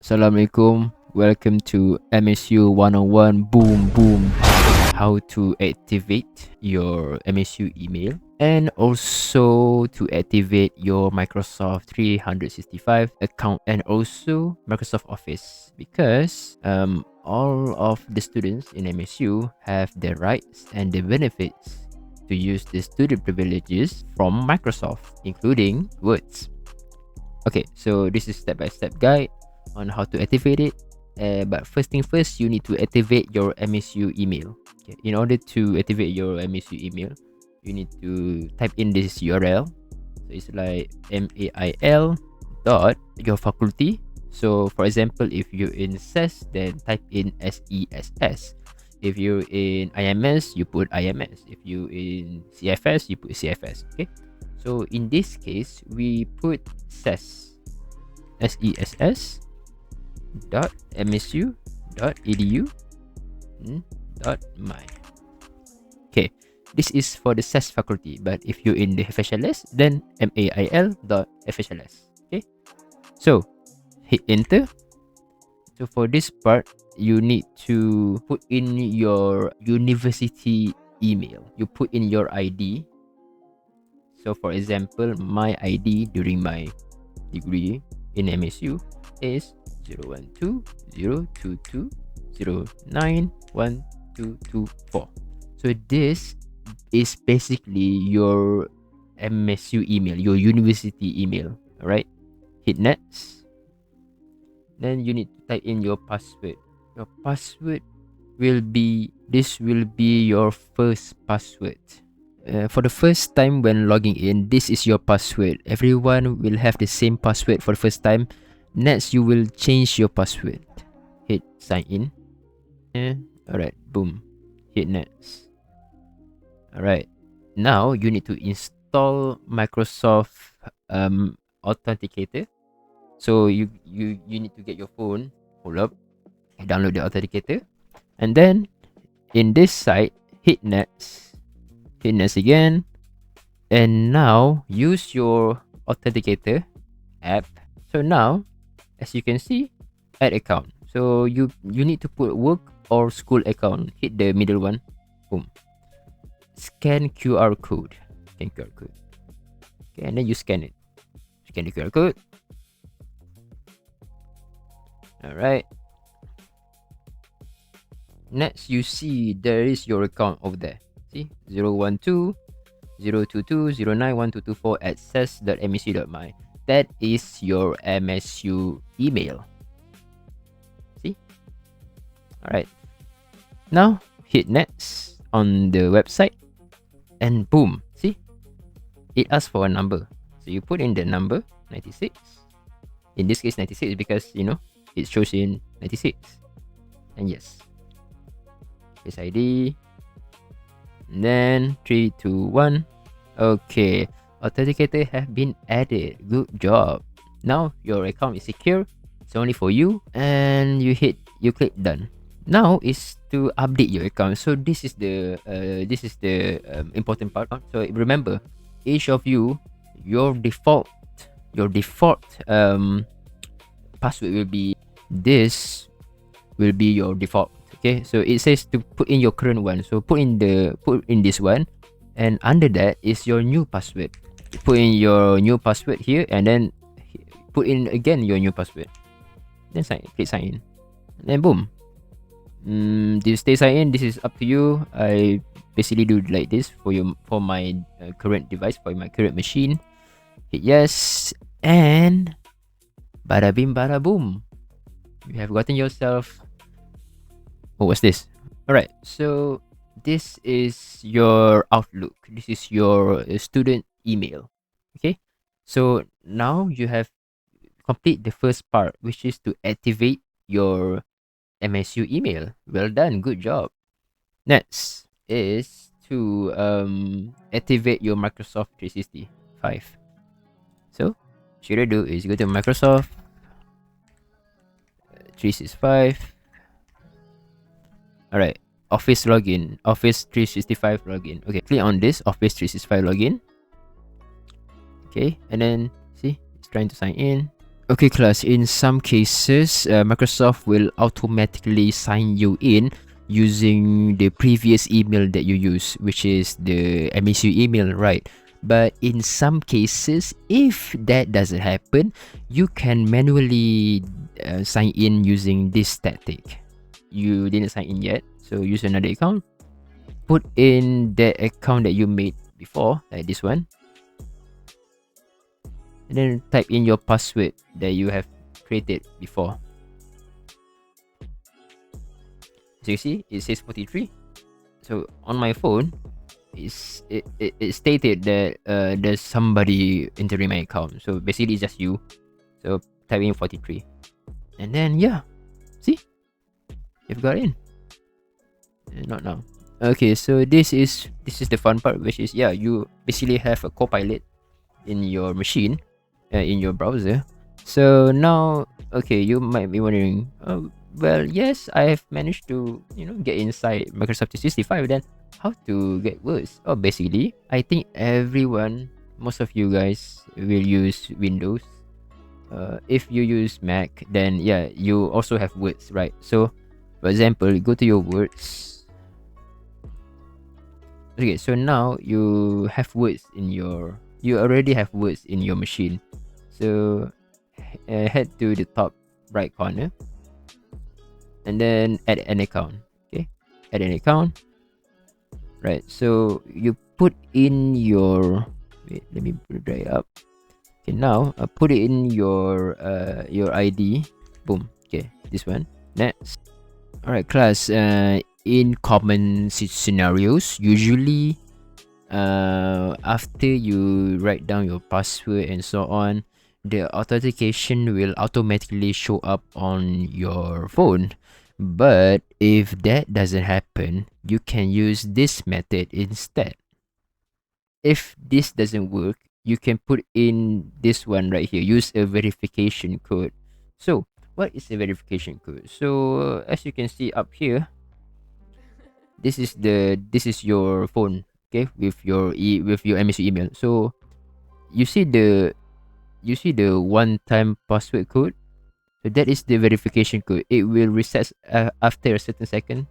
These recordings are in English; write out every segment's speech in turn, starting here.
Assalamualaikum. Welcome to MSU 101. Boom, boom. How to activate your MSU email and also to activate your Microsoft 365 account and also Microsoft Office, because all of the students in MSU have the rights and the benefits to use the student privileges from Microsoft, including Words. Okay, so this is step-by-step guide on how to activate it. But first thing first, you need to activate your MSU email. Okay, in order to activate your MSU email, you need to type in this URL. So it's like mail dot your faculty. So for example, if you're in SES, then type in SESS. If you're in IMS, you put IMS. If you in CFS, you put CFS. Okay. So in this case, we put SES, SESS dot MSU dot edu dot my. Okay, this is for the SES faculty, but if you're in the FHLS, then mail dot FHLS. Okay, so hit enter. So for this part, you need to put in your university email. You put in your ID. So for example, my ID during my degree in MSU is 012-022-09-1224. So this is basically your MSU email, your university email. Alright, hit next. Then you need to type in your password. Your password will be your first password. For the first time when logging in, this is your password. Everyone will have the same password for the first time. Next, you will change your password. Hit sign in. Alright, boom. Hit next. Alright, now you need to install Microsoft Authenticator. So you need to get your phone. Hold up. Download the Authenticator. And then in this site, hit next. Hit next again, and now use your Authenticator app. So now, as you can see, add account. So you need to put work or school account. Hit the middle one. Boom. Scan QR code. Scan QR code. Okay, and then you scan it. Scan the QR code. Alright. Next, you see there is your account over there. See, 012-022-09-1224 at ses.msu.my. That is your MSU email. See? Alright. Now, hit next on the website. And boom. See? It asks for a number. So you put in the number, 96. In this case, 96 because, it shows in 96. And yes. Face ID. And then 3, 2, 1. Okay, Authenticator have been added. Good job. Now your account is secure. It's only for you, and you click done. Now is to update your account. So this is the important part. So remember, each of you, your default password will be this. Will be your default. Okay, so it says to put in your current one. So put in this one, and under that is your new password. You put in your new password here, and then put in again your new password. Then click sign in, and then boom. Do you stay sign in? This is up to you. I basically do like this for my current device, for my current machine. Hit yes, and bada bing bada boom. You have gotten yourself. Oh, what's this? Alright, so this is your Outlook. This is your student email. Okay, so now you have complete the first part, which is to activate your MSU email. Well done, good job. Next is to activate your Microsoft 365. So what you do is go to Microsoft 365. Alright, Office login, Office 365 login. Okay, click on this Office 365 login. Okay, and then see, it's trying to sign in. Okay, class, in some cases, Microsoft will automatically sign you in using the previous email that you use, which is the MSU email, right? But in some cases, if that doesn't happen, you can manually sign in using this tactic. You didn't sign in yet, so use another account. Put in the account that you made before, like this one, and then type in your password that you have created before. So you see, it says 43. So on my phone, it stated that there's somebody entering my account. So basically, it's just you. So type in 43, and then yeah, see, you've got in. Not now. Okay, so this is the fun part, which is, yeah, you basically have a copilot in your machine, in your browser. So now, okay, you might be wondering, well, yes, I have managed to, get inside Microsoft 365. Then how to get words? Oh, basically, I think most of you guys will use Windows. If you use Mac, then yeah, you also have words, right? So, for example, go to your words. Okay, so now you already have words in your machine. So head to the top right corner and then add an account. Okay, add an account. Right, so you put in your, wait, let me drag it up. Okay, now put it in your ID. Boom. Okay, this one. Next. All right, class. In common scenarios, usually after you write down your password and so on, the authentication will automatically show up on your phone. But if that doesn't happen, you can use this method instead. If this doesn't work, you can put in this one right here, use a verification code. So what is a verification code? So as you can see up here, this is your phone, okay, with your MSU email. So you see the one time password code. So that is the verification code. It will reset after a certain second.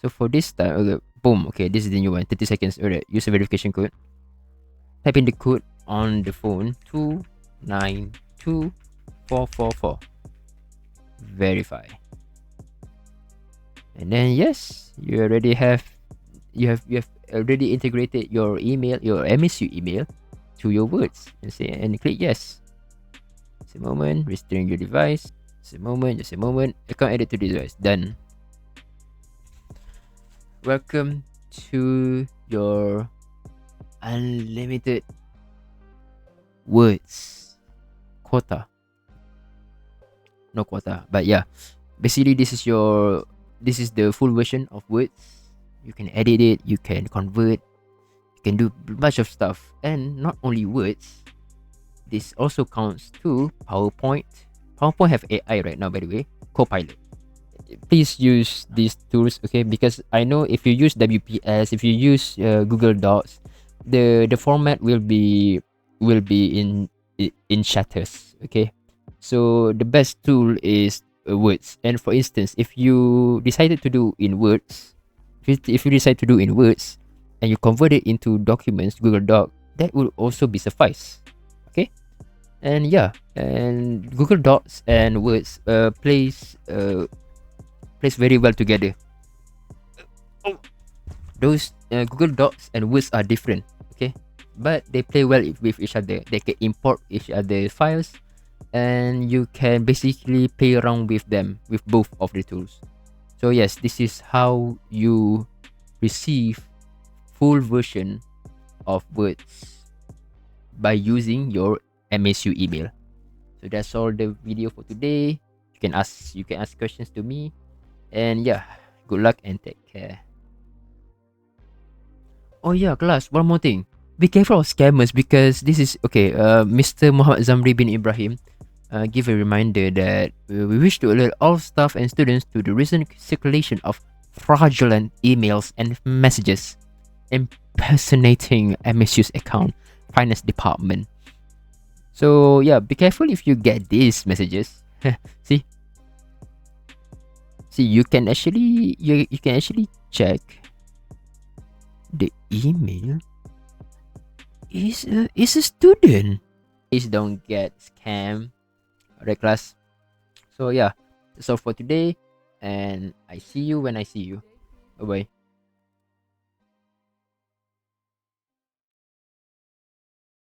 So for this time, okay, boom, okay, this is the new one, 30 seconds. All right, use a verification code. Type in the code on the phone, 292444. Verify. And then yes, you have already integrated your email, your MSU email, to your words, and click yes. Just a moment, restoring your device. Just a moment. Account added to the device. Done. Welcome to your unlimited words quota. No quota, but yeah, basically this is the full version of words. You can edit it, you can convert, you can do a bunch of stuff. And not only words, this also counts to PowerPoint. PowerPoint have AI right now, by the way, Copilot. Please use these tools, okay? Because I know if you use WPS, if you use Google Docs, the format will be in shatters, okay? So the best tool is words. And for instance, if you decided to do in words, if you decide to do in words and you convert it into documents, Google Doc, that will also be suffice, okay? And yeah, and Google Docs and words plays very well together. Those Google Docs and words are different, okay, but they play well with each other. They can import each other's files, and you can basically play around with them with both of the tools. So yes, this is how you receive full version of words by using your MSU email. So that's all the video for today. You can ask questions to me, and yeah, good luck and take care. Oh yeah, class, one more thing. Be careful of scammers, because this is okay. Mr. Muhammad Zamri bin Ibrahim give a reminder that we wish to alert all staff and students to the recent circulation of fraudulent emails and messages impersonating MSU's account finance department. So yeah, be careful if you get these messages. see see you can actually you can actually check the email is a student. Please don't get scammed. Alright, class. So yeah, that's all for today, and I see you when I see you. Bye bye.